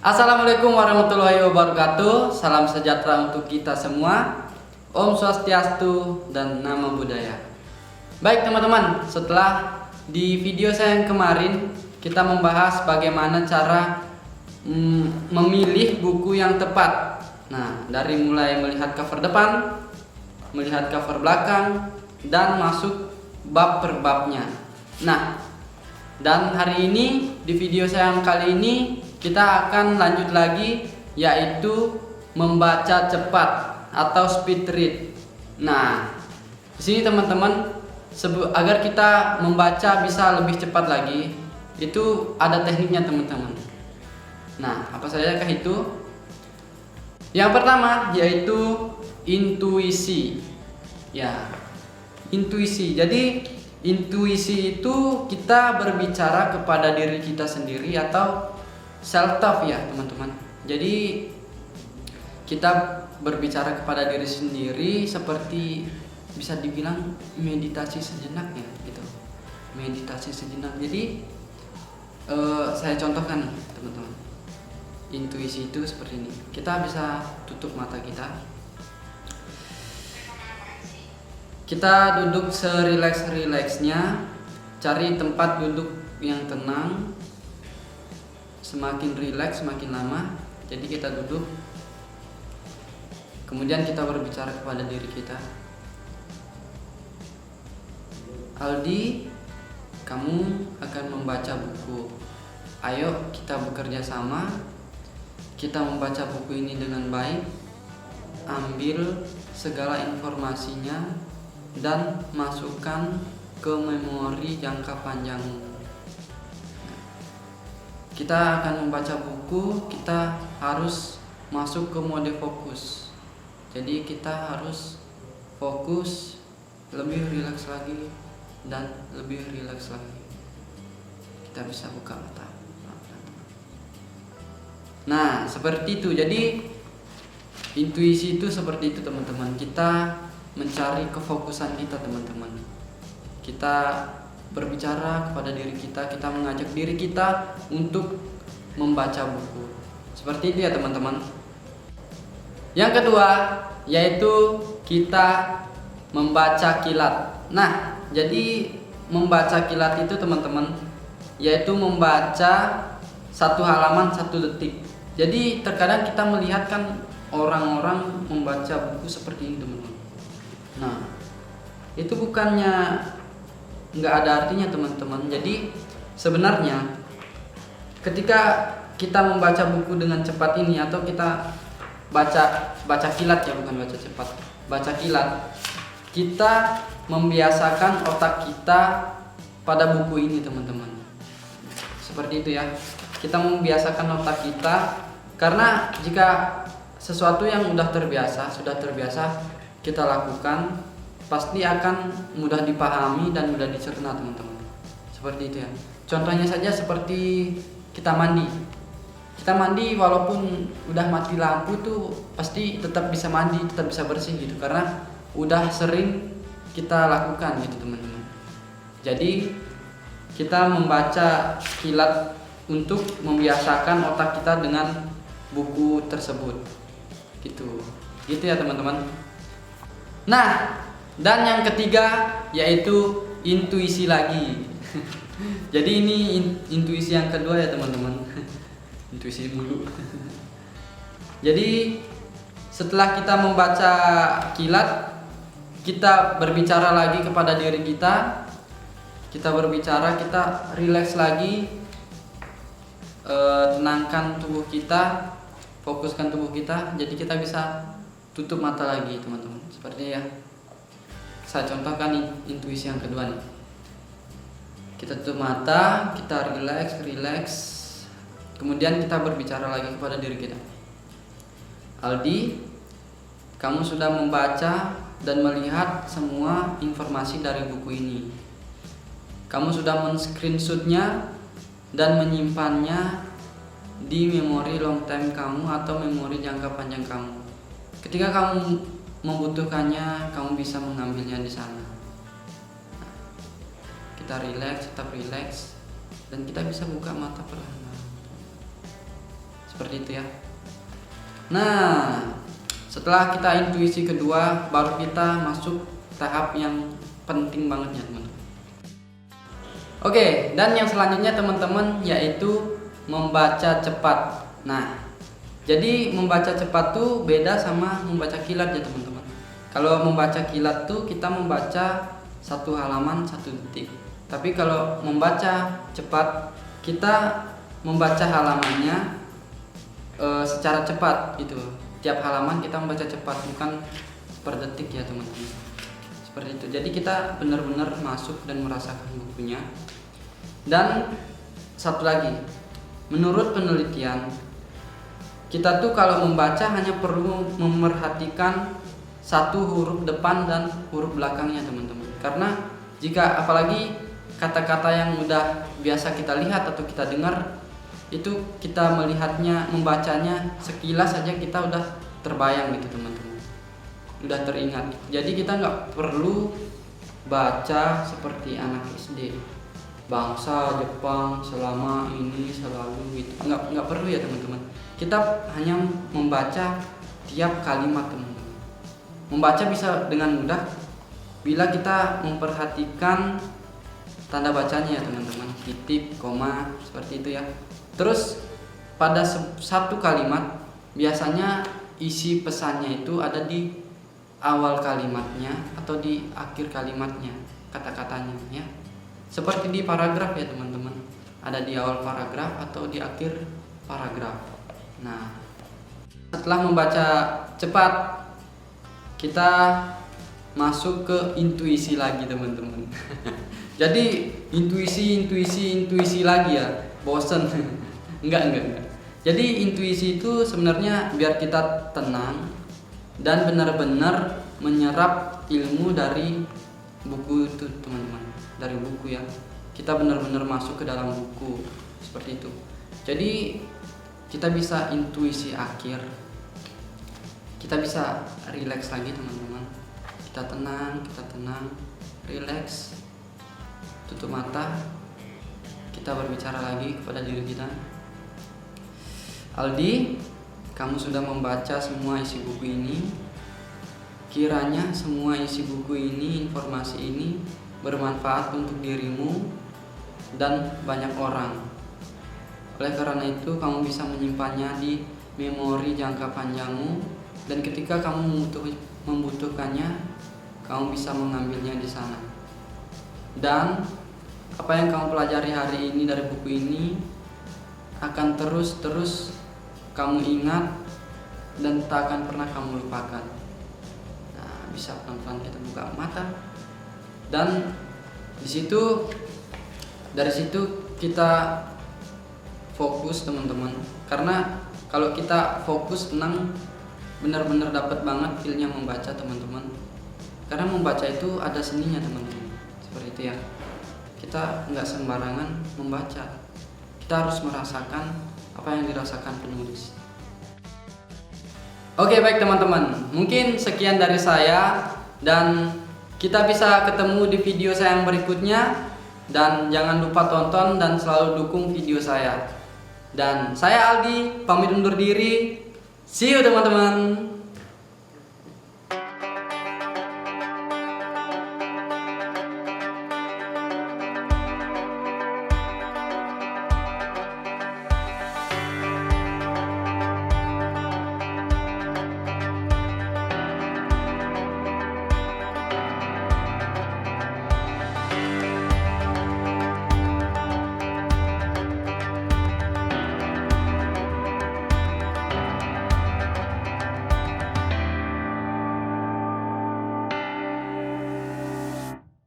Assalamualaikum warahmatullahi wabarakatuh. Salam sejahtera untuk kita semua. Om Swastiastu dan Namo Buddhaya. Baik teman-teman, setelah di video saya yang kemarin kita membahas bagaimana cara memilih buku yang tepat. Nah, dari mulai melihat cover depan, melihat cover belakang, dan masuk bab per babnya. Nah, dan hari ini di video saya yang kali ini kita akan lanjut lagi, yaitu membaca cepat atau speed read. Nah, di sini teman-teman, agar kita membaca bisa lebih cepat lagi, itu ada tekniknya teman-teman. Nah, apa sajakah itu? Yang pertama yaitu intuisi. Ya, intuisi. Jadi intuisi itu kita berbicara kepada diri kita sendiri atau self talk ya teman-teman. Jadi kita berbicara kepada diri sendiri seperti bisa dibilang meditasi sejenak ya gitu. Meditasi sejenak. Jadi saya contohkan nih teman-teman. Intuisi itu seperti ini. Kita bisa tutup mata kita. Kita duduk serileks-rileksnya. Cari tempat duduk yang tenang. Semakin rileks semakin lama. Jadi kita duduk, kemudian kita berbicara kepada diri kita. Aldi, kamu akan membaca buku. Ayo kita bekerja sama. Kita membaca buku ini dengan baik. Ambil segala informasinya dan masukkan ke memori jangka panjangmu. Kita akan membaca buku, kita harus masuk ke mode fokus. Jadi kita harus fokus, lebih rileks lagi dan lebih rileks lagi. Kita bisa buka mata. Nah, seperti itu. Jadi intuisi itu seperti itu teman-teman. Kita mencari kefokusan kita teman-teman. Kita berbicara kepada diri kita, kita mengajak diri kita untuk membaca buku. Seperti itu ya teman-teman. Yang kedua yaitu kita membaca kilat. Nah, jadi membaca kilat itu teman-teman yaitu membaca satu halaman 1 detik. Jadi terkadang kita melihat kan orang-orang membaca buku seperti ini teman-teman. Nah, itu bukannya nggak ada artinya teman-teman. Jadi sebenarnya ketika kita membaca buku dengan cepat ini atau kita baca kilat ya, bukan baca cepat, baca kilat, kita membiasakan otak kita pada buku ini teman-teman. Seperti itu ya, kita membiasakan otak kita, karena jika sesuatu yang sudah terbiasa kita lakukan, pasti akan mudah dipahami dan mudah dicerna teman-teman. Seperti itu ya. Contohnya saja seperti kita mandi. Kita mandi walaupun udah mati lampu tuh pasti tetap bisa mandi, tetap bisa bersih gitu, karena udah sering kita lakukan gitu teman-teman. Jadi kita membaca kilat untuk membiasakan otak kita dengan buku tersebut. Gitu ya teman-teman. Nah, dan yang ketiga yaitu intuisi lagi. Jadi ini intuisi yang kedua ya teman-teman. Intuisi mulu. Jadi setelah kita membaca kilat, kita berbicara lagi kepada diri kita. Kita berbicara, kita rileks lagi, tenangkan tubuh kita, fokuskan tubuh kita. Jadi kita bisa tutup mata lagi teman-teman. Seperti ya. Saya contohkan intuisi yang kedua nih. Kita tutup mata, kita rileks. Kemudian kita berbicara lagi kepada diri kita. Aldi, kamu sudah membaca dan melihat semua informasi dari buku ini. Kamu sudah men-screenshotnya dan menyimpannya di memori long time kamu atau memori jangka panjang kamu. Ketika kamu membutuhkannya, kamu bisa mengambilnya di sana. Kita rileks, tetap rileks, dan kita bisa buka mata perlahan. Seperti itu ya. Nah, setelah kita intuisi kedua, baru kita masuk tahap yang penting banget ya teman-teman. Oke, dan yang selanjutnya teman-teman yaitu membaca cepat. Nah, jadi membaca cepat tuh beda sama membaca kilat ya teman-teman. Kalau membaca kilat tuh kita membaca satu halaman 1 detik. Tapi kalau membaca cepat kita membaca halamannya secara cepat gitu. Tiap halaman kita membaca cepat, bukan per detik ya teman-teman. Seperti itu. Jadi kita benar-benar masuk dan merasakan bukunya. Dan satu lagi, menurut penelitian, kita tuh kalau membaca hanya perlu memerhatikan satu huruf depan dan huruf belakangnya teman-teman. Karena jika apalagi kata-kata yang udah biasa kita lihat atau kita dengar, itu kita melihatnya, membacanya sekilas saja kita udah terbayang gitu teman-teman, udah teringat. Jadi kita nggak perlu baca seperti anak SD, bangsa Jepang selama ini selalu gitu, nggak perlu ya teman-teman. Kita hanya membaca tiap kalimat teman-teman. Membaca bisa dengan mudah bila kita memperhatikan tanda bacanya ya teman-teman, titik, koma, seperti itu ya. Terus pada satu kalimat biasanya isi pesannya itu ada di awal kalimatnya atau di akhir kalimatnya, kata-katanya ya. Seperti di paragraf ya teman-teman, ada di awal paragraf atau di akhir paragraf. Nah, setelah membaca cepat kita masuk ke intuisi lagi teman-teman. Jadi intuisi lagi ya, bosen. enggak. Jadi intuisi itu sebenarnya biar kita tenang dan benar-benar menyerap ilmu dari buku itu teman-teman, dari buku ya. Kita benar-benar masuk ke dalam buku seperti itu. Jadi kita bisa intuisi akhir, kita bisa relax lagi teman-teman. Kita tenang, relax, tutup mata, kita berbicara lagi kepada diri kita. Aldi, kamu sudah membaca semua isi buku ini. Kiranya semua isi buku ini, informasi ini bermanfaat untuk dirimu dan banyak orang. Oleh karena itu, kamu bisa menyimpannya di memori jangka panjangmu, dan ketika kamu membutuhkannya, kamu bisa mengambilnya di sana. Dan apa yang kamu pelajari hari ini dari buku ini akan terus kamu ingat dan tak akan pernah kamu lupakan. Nah, bisa pelan-pelan kita buka mata, dan dari situ kita fokus teman-teman. Karena kalau kita fokus, tenang, benar-benar dapat banget feel-nya membaca teman-teman. Karena membaca itu ada seninya teman-teman, seperti itu ya. Kita nggak sembarangan membaca, kita harus merasakan apa yang dirasakan penulis. Oke, baik teman-teman, mungkin sekian dari saya, dan kita bisa ketemu di video saya yang berikutnya. Dan jangan lupa tonton dan selalu dukung video saya. Dan saya Aldi, pamit undur diri. See you teman-teman.